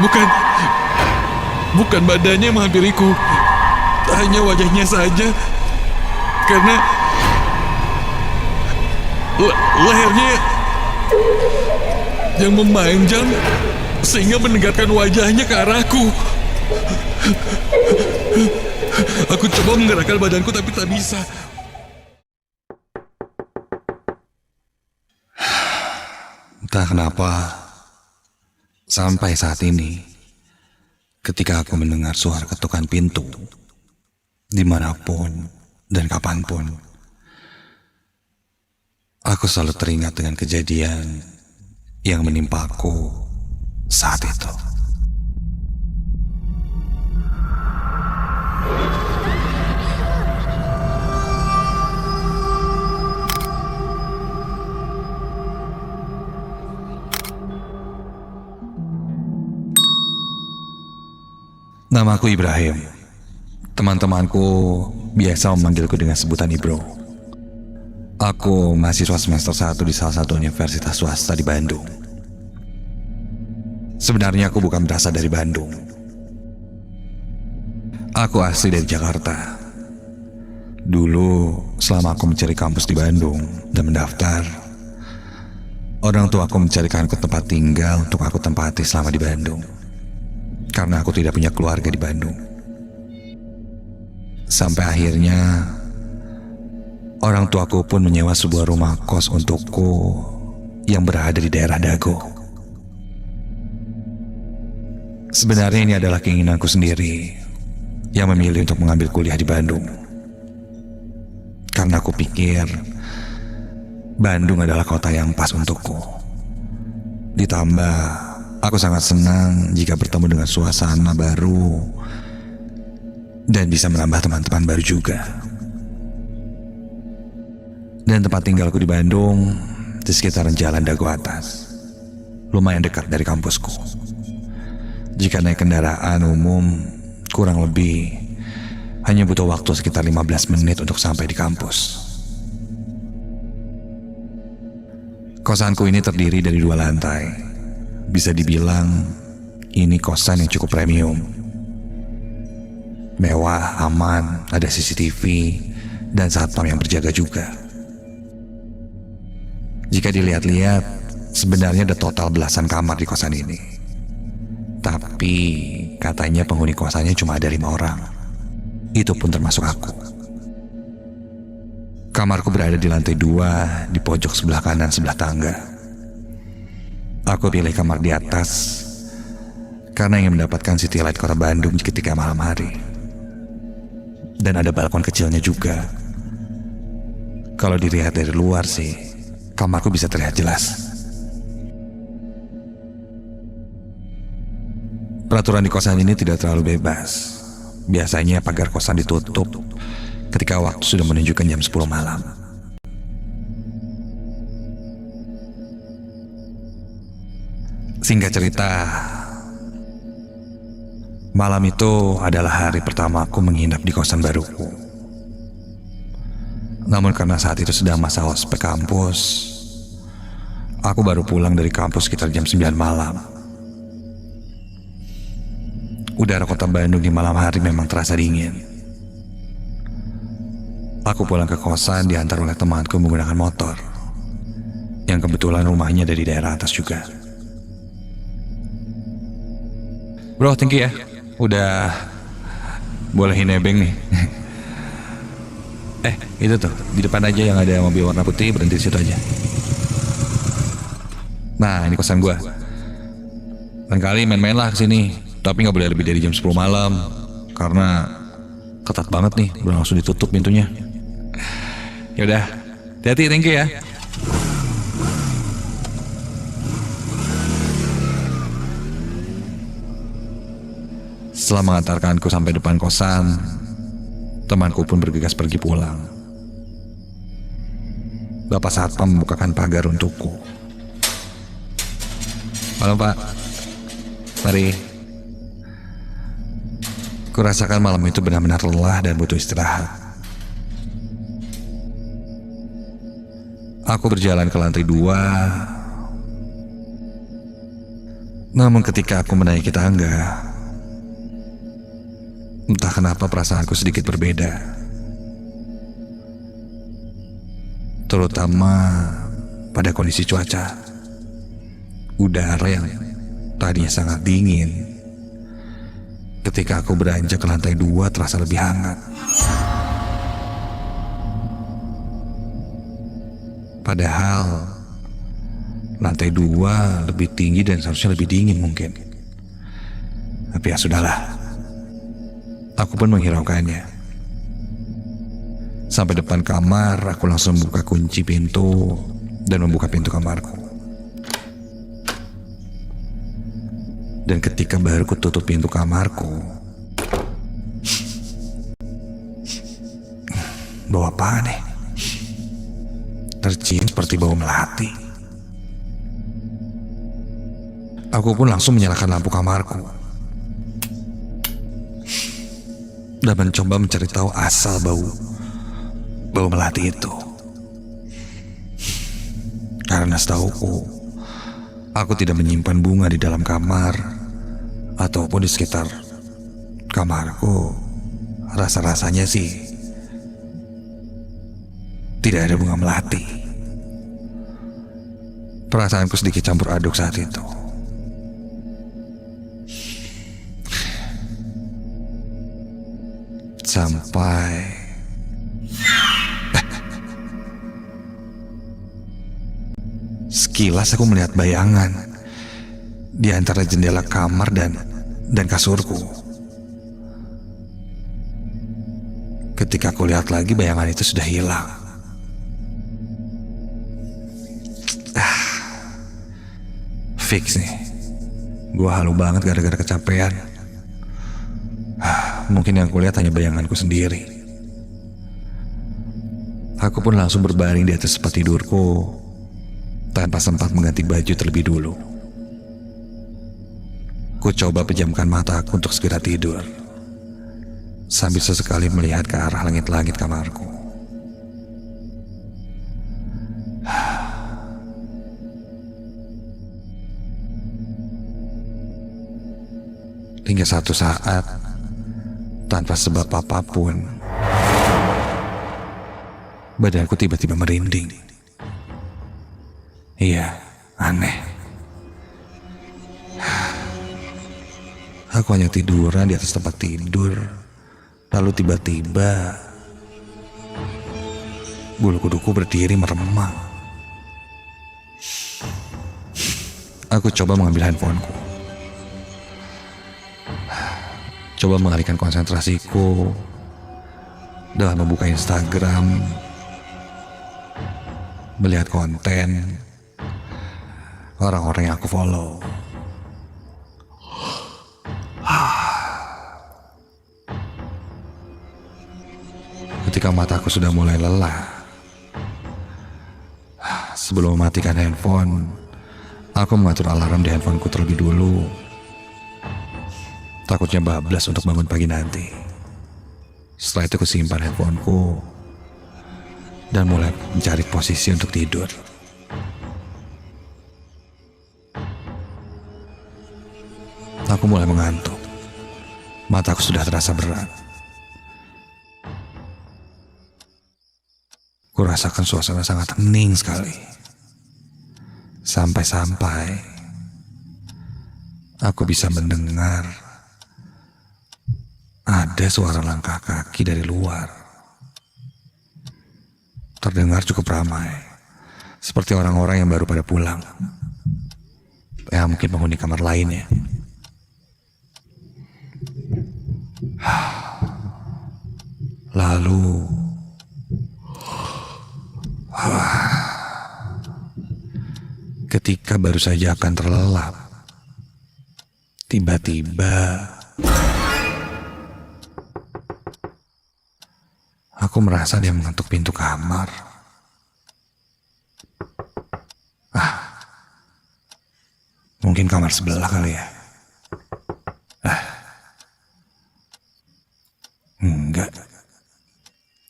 Bukan, bukan badannya yang menghampiriku. Hanya wajahnya saja. Karena lehernya yang memanjang sehingga menegakkan wajahnya ke arahku. Aku coba menggerakkan badanku tapi tak bisa. Entah kenapa, sampai saat ini, ketika aku mendengar suara ketukan pintu, dimanapun dan kapanpun, aku selalu teringat dengan kejadian yang menimpaku saat itu. Namaku Ibrahim. Teman-temanku biasa memanggilku dengan sebutan Ibro. Aku mahasiswa semester 1 di salah satu universitas swasta di Bandung. Sebenarnya aku bukan berasal dari Bandung. Aku asli dari Jakarta. Dulu, selama aku mencari kampus di Bandung dan mendaftar, orang tua aku mencarikanku tempat tinggal untuk aku tempati selama di Bandung. Karena aku tidak punya keluarga di Bandung. Sampai akhirnya orang tuaku pun menyewa sebuah rumah kos untukku yang berada di daerah Dago. Sebenarnya ini adalah keinginanku sendiri yang memilih untuk mengambil kuliah di Bandung. Karena aku pikir Bandung adalah kota yang pas untukku. Ditambah aku sangat senang jika bertemu dengan suasana baru dan bisa menambah teman-teman baru juga. Dan tempat tinggalku di Bandung di sekitaran Jalan Dago Atas, lumayan dekat dari kampusku. Jika naik kendaraan umum, kurang lebih hanya butuh waktu sekitar 15 menit untuk sampai di kampus. Kosanku ini terdiri dari 2 lantai. Bisa dibilang ini kosan yang cukup premium. Mewah, aman, ada CCTV, dan satpam yang berjaga juga. Jika dilihat-lihat, sebenarnya ada total belasan kamar di kosan ini. Tapi katanya penghuni kosannya cuma ada 5 orang. Itu pun termasuk aku. Kamarku berada di lantai 2, di pojok sebelah kanan sebelah tangga. Aku pilih kamar di atas karena ingin mendapatkan city light kota Bandung ketika malam hari. Dan ada balkon kecilnya juga. Kalau dilihat dari luar sih, kamarku bisa terlihat jelas. Peraturan di kosan ini tidak terlalu bebas. Biasanya pagar kosan ditutup ketika waktu sudah menunjukkan jam 10 malam. Singkat cerita, malam itu adalah hari pertama aku menginap di kosan baruku. Namun karena saat itu sedang masa ospek kampus, aku baru pulang dari kampus sekitar jam 9 malam. Udara kota Bandung di malam hari memang terasa dingin. Aku pulang ke kosan diantar oleh temanku menggunakan motor, yang kebetulan rumahnya dari daerah atas juga. Bro, thank you ya. Udah bolehin nebeng nih. Itu tuh, di depan aja yang ada mobil warna putih, berhenti di situ aja. Nah, ini kosan gua. Lain kali main-main lah kesini, tapi nggak boleh lebih dari jam 10 malam. Karena ketat banget nih, udah langsung ditutup pintunya. Yaudah, hati-hati, thank you ya. Setelah mengantarkanku sampai depan kosan, temanku pun bergegas pergi pulang. Bapak satpam membukakan pagar untukku. Malam Pak, mari. Kurasakan malam itu benar-benar lelah dan butuh istirahat. Aku berjalan ke lantai 2 Namun ketika aku menaiki tangga, entah kenapa perasaanku sedikit berbeda. Terutama pada kondisi cuaca. Udara yang tadinya sangat dingin, ketika aku beranjak ke lantai 2 terasa lebih hangat. Padahal lantai 2 lebih tinggi dan seharusnya lebih dingin mungkin. Tapi ya sudahlah, aku pun menghiraukannya. Sampai depan kamar, aku langsung membuka kunci pintu dan membuka pintu kamarku. Dan ketika baru kututup pintu kamarku, bau apa nih? Tercium seperti bau melati. Aku pun langsung menyalakan lampu kamarku dan mencoba mencari tahu asal bau melati itu. Karena setauku, aku tidak menyimpan bunga di dalam kamar ataupun di sekitar kamarku. Rasa-rasanya sih tidak ada bunga melati. Perasaanku sedikit campur aduk saat itu. Sampai sekilas aku melihat bayangan di antara jendela kamar dan kasurku. Ketika aku lihat lagi, bayangan itu sudah hilang. Fix nih, gua halu banget gara-gara kecapean. Mungkin yang kulihat hanya bayanganku sendiri. Aku pun langsung berbaring di atas tempat tidurku tanpa sempat mengganti baju terlebih dulu. Ku coba pejamkan mataku untuk segera tidur, sambil sesekali melihat ke arah langit-langit kamarku. Hingga satu saat, tanpa sebab apapun, badanku tiba-tiba merinding. Iya, aneh. Aku hanya tiduran di atas tempat tidur, lalu tiba-tiba bulu kuduku berdiri meremang. Aku coba mengambil handphoneku, coba mengalihkan konsentrasiku dalam membuka Instagram, melihat konten orang-orang yang aku follow. Ketika mataku sudah mulai lelah, sebelum mematikan handphone, aku mengatur alarm di handphoneku terlebih dulu. Takutnya bablas untuk bangun pagi nanti. Setelah itu kusimpan handphoneku dan mulai mencari posisi untuk tidur. Aku mulai mengantuk. Mataku sudah terasa berat. Kurasakan suasana sangat hening sekali. Sampai-sampai aku bisa mendengar ada suara langkah kaki dari luar. Terdengar cukup ramai, seperti orang-orang yang baru pada pulang. Ya mungkin penghuni kamar lainnya. Lalu ketika baru saja akan terlelap, tiba-tiba aku merasa dia mengetuk pintu kamar. Mungkin kamar sebelah kali ya. Enggak.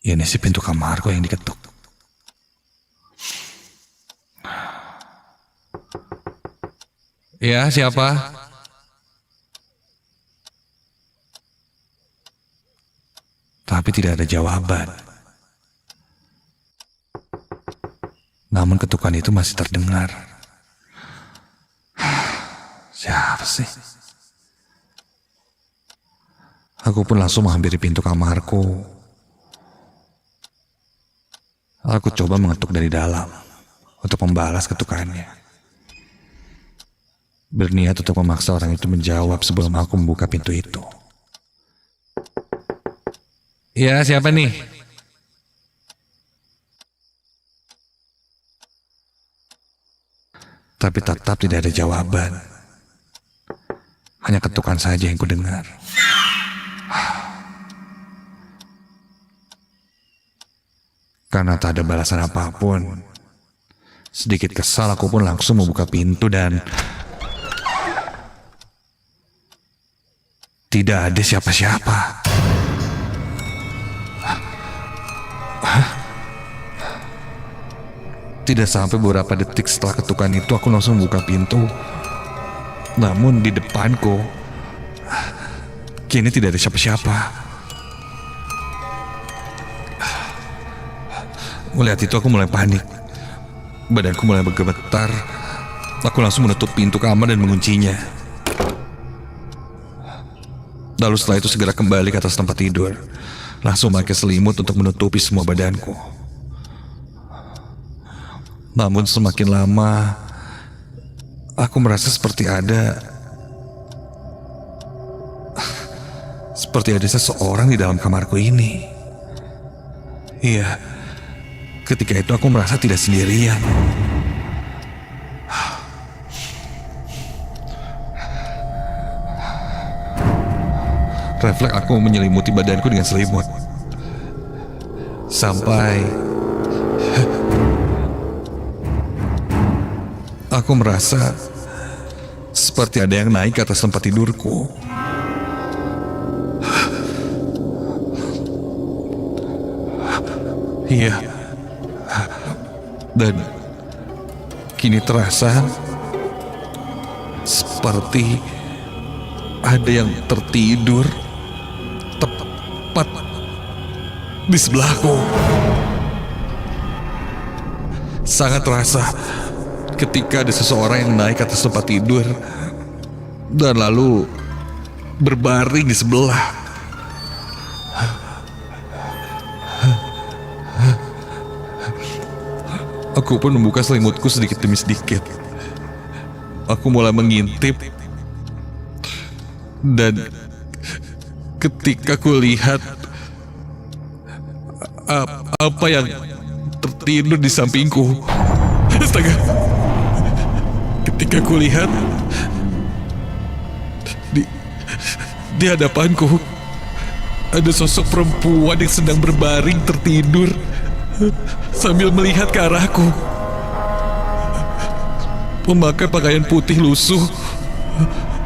Ini sih pintu kamarku yang diketuk. Ya, siapa? Tapi tidak ada jawaban. Namun ketukan itu masih terdengar. Siapa sih? Aku pun langsung menghampiri pintu kamarku. Aku coba mengetuk dari dalam untuk membalas ketukannya. Berniat untuk memaksa orang itu menjawab sebelum aku membuka pintu itu. Ya, siapa nih? Tapi tetap tidak ada jawaban. Hanya ketukan saja yang kudengar. Karena tak ada balasan apapun, sedikit kesal aku pun langsung membuka pintu dan tidak ada siapa-siapa. Tidak sampai beberapa detik setelah ketukan itu aku langsung membuka pintu. Namun di depanku kini tidak ada siapa-siapa. Melihat itu aku mulai panik. Badanku mulai bergemetar. Aku langsung menutup pintu kamar dan menguncinya. Lalu setelah itu segera kembali ke atas tempat tidur. Langsung pakai selimut untuk menutupi semua badanku. Namun semakin lama aku merasa seperti ada seseorang di dalam kamarku ini. Iya, ketika itu aku merasa tidak sendirian. Refleks aku menyelimuti badanku dengan selimut. Sampai aku merasa seperti ada yang naik ke atas tempat tidurku. Iya. Dan kini terasa seperti ada yang tertidur tepat di sebelahku. Sangat terasa ketika ada seseorang yang naik ke atas tempat tidur dan lalu berbaring di sebelah. Aku pun membuka selimutku sedikit demi sedikit. Aku mulai mengintip dan ketika aku lihat apa yang tertidur di sampingku. Astaga. Ketika aku lihat di hadapanku ada sosok perempuan yang sedang berbaring tertidur sambil melihat ke arahku. Memakai pakaian putih lusuh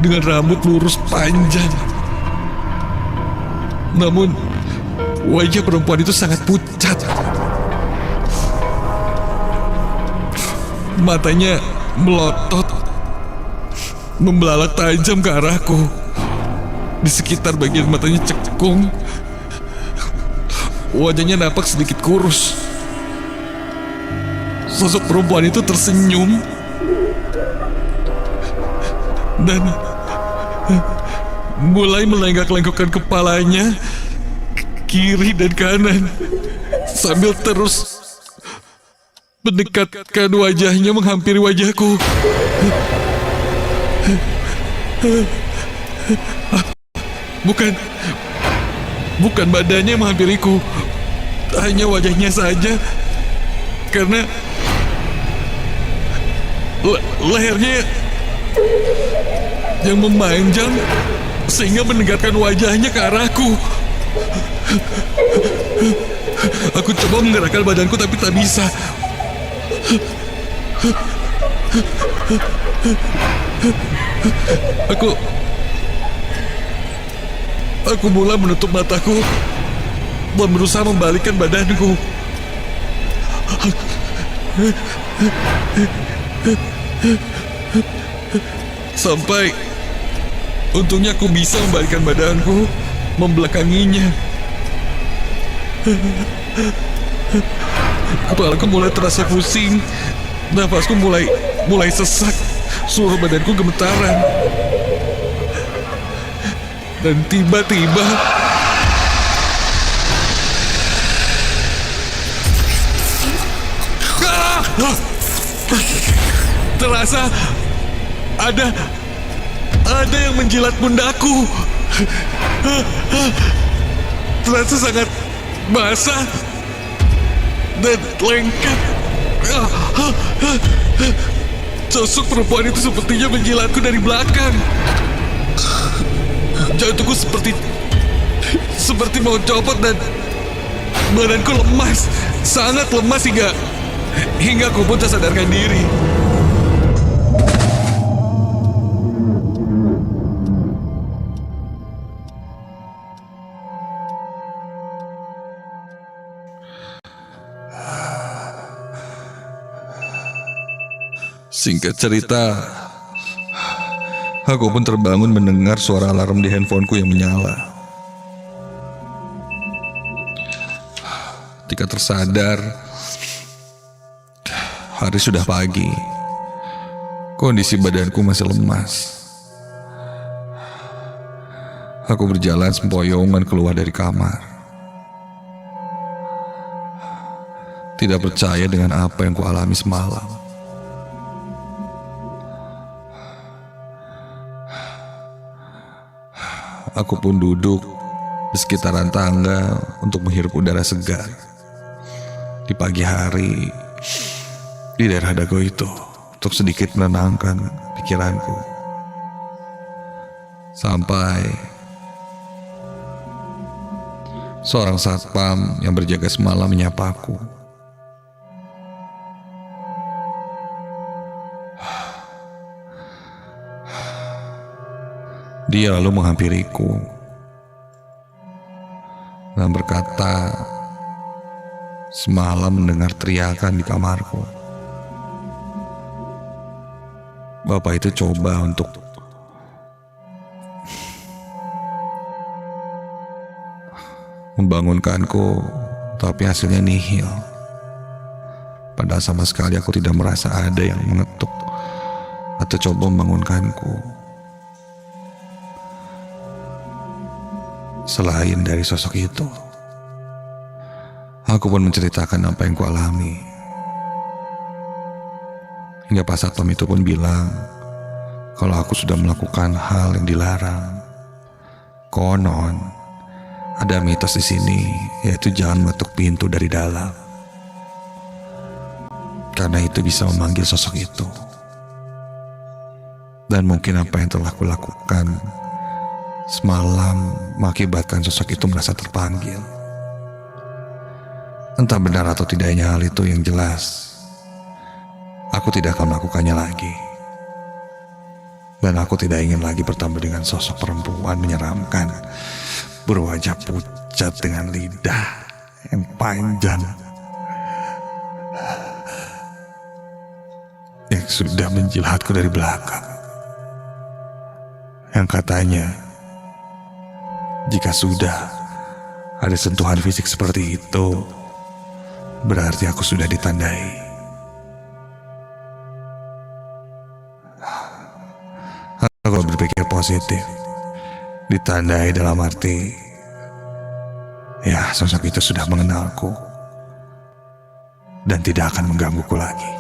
dengan rambut lurus panjang. Namun wajah perempuan itu sangat pucat. Matanya melotot, membelalak tajam ke arahku. Di sekitar bagian matanya cekung. Wajahnya nampak sedikit kurus. Sosok perempuan itu tersenyum dan mulai melenggak-lenggokkan kepalanya kiri dan kanan sambil terus mendekatkan wajahnya menghampiri wajahku. Bukan badannya menghampiriku, hanya wajahnya saja, karena lehernya yang memanjang sehingga mendekatkan wajahnya ke arahku. Aku coba menggerakkan badanku tapi tak bisa. Aku mulai menutup mataku dan berusaha membalikkan badanku. Sampai untungnya aku bisa membalikkan badanku, membelakanginya. Kepalaku mulai terasa pusing, nafasku mulai sesak, seluruh badanku gemetaran. Dan tiba-tiba terasa ada yang menjilat pundakku. Terasa sangat basah dan lengket. Sosok perempuan itu sepertinya menjilatku dari belakang. Jantungku seperti mau copot dan badanku lemas, sangat lemas hingga aku pun tak sadarkan diri. Singkat cerita, aku pun terbangun mendengar suara alarm di handphoneku yang menyala. Ketika tersadar, hari sudah pagi. Kondisi badanku masih lemas. Aku berjalan sempoyongan keluar dari kamar. Tidak percaya dengan apa yang kualami semalam. Aku pun duduk di sekitaran tangga untuk menghirup udara segar. Di pagi hari, di daerah dago itu, untuk sedikit menenangkan pikiranku. Sampai seorang satpam yang berjaga semalam menyapaku. Dia lalu menghampiriku dan berkata, semalam mendengar teriakan di kamarku. Bapak itu coba untuk membangunkanku, tapi hasilnya nihil. Padahal sama sekali aku tidak merasa ada yang mengetuk atau coba membangunkanku. Selain dari sosok itu, aku pun menceritakan apa yang kualami. Hingga Pak Satpam itu pun bilang kalau aku sudah melakukan hal yang dilarang. Konon ada mitos di sini, yaitu jangan mengetuk pintu dari dalam, karena itu bisa memanggil sosok itu. Dan mungkin apa yang telah kulakukan semalam mengakibatkan sosok itu merasa terpanggil. Entah benar atau tidaknya hal itu, yang jelas aku tidak akan melakukannya lagi. Dan aku tidak ingin lagi bertemu dengan sosok perempuan menyeramkan, berwajah pucat dengan lidah yang panjang, yang sudah menjilatku dari belakang. Yang katanya, jika sudah ada sentuhan fisik seperti itu, berarti aku sudah ditandai. Aku berpikir positif. Ditandai dalam arti, ya sosok itu sudah mengenalku dan tidak akan menggangguku lagi.